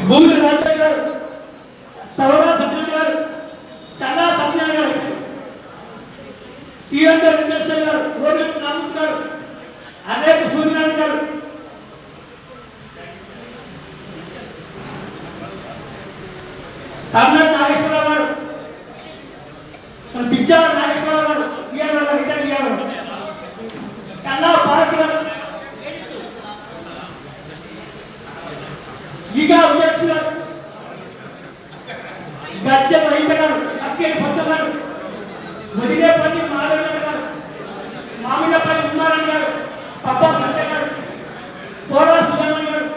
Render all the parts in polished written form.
భూమి రాజశేఖర్ గారు, సౌరా సత్యనారాయణ గారు, చల్లా సత్యనారాయణ గారు, సిఎండి వెంకటేశ్వర గారు, ఓడి రామూర్తి గారు, అనేక సూర్యనారాయణ గారు, కర్ణాటక నాగేశ్వరరావు గారు, పిచ్చాల నాగేశ్వరరావు గారు, ఈఆర్ గారు, రిటైర్ గారు, చల్లా భారత్ గారు, ఈగా విజయలక్ష్మి గారు, గజ్జల రహిత గారు, అక్కేటి పొద్దు గారు, వదిలేపల్లి మాధవరెడ్డి గారు, మామిళ్ళపల్లి ఉమ్మారాయణ గారు, పబ్బా సంజయ్ గారు, కోరా సుజామణి గారు,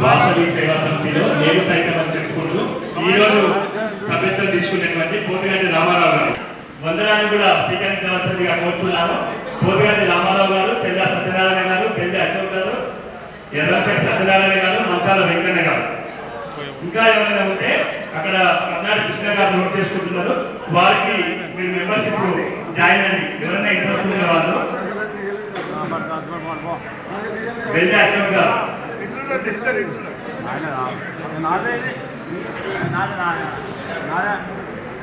వాసవి సేవా సమితిలో నేను సైతం అని చెప్పుకుంటూ ఈరోజు సభ్యత్వం తీసుకున్నటువంటి పోతుగంటి రామారావు గారు వందనాన్ని కూడా స్వీకరించవలసిందిగా కోరుతున్నాము. పోతుగంటి రామారావు గారు, చెల్లా సత్యనారాయణ గారు, పెళ్లి అశోక్ గారు, ఎర్రపల్లి సత్యనారాయణ గారు, మంచాల వెంకన్న గారు, ఇంకా ఎవరైనా ఉంటే అక్కడ కర్ణాటక కృష్ణ గారు నోట్ చేసుకుంటున్నారు. వారికి మీరు మెంబర్షిప్ జాయిన్ అండి. ఎవరైనా ఇంట్రెస్ట్ ఉన్న వాళ్ళు పెళ్లి అశోక్ గారు,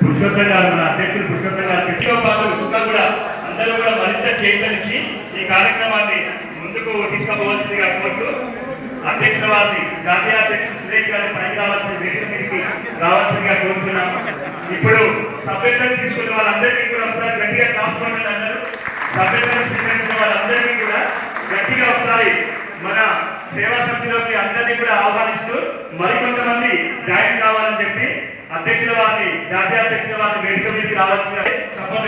పురుషోత్తం గారు, మన అధ్యక్షులు పురుషోత్తం గారు చెప్పిన పాటు ఇంకా కూడా అందరూ కూడా మరింత చేయించి ఈ కార్యక్రమాన్ని ముందుకు తీసుకుపోవాల్సిందిగా కోరుతూ అధ్యక్షుల వారిని జాతీయ అధ్యక్షులు సురేష్ గారి పైకి రావాల్సిన వేదిక మీదకి రావాల్సిందిగా కోరుతున్నాము. ఇప్పుడు సభ్యత్వం తీసుకున్న వాళ్ళందరికీ కూడా ఒకసారి గట్టిగా కాసుకోండి. అందరూ సభ్యత్వం స్వీకరించిన వాళ్ళందరికీ కూడా గట్టిగా ఒకసారి మన సేవా సమితిలోకి అందరినీ కూడా ఆహ్వానిస్తూ మరికొంతమంది జాయిన్ కావాలని చెప్పి అధ్యక్షుల వారిని, జాతీయ అధ్యక్షుల వారిని వేదిక మీదకి రావాల్సిందిగా సపోర్ట్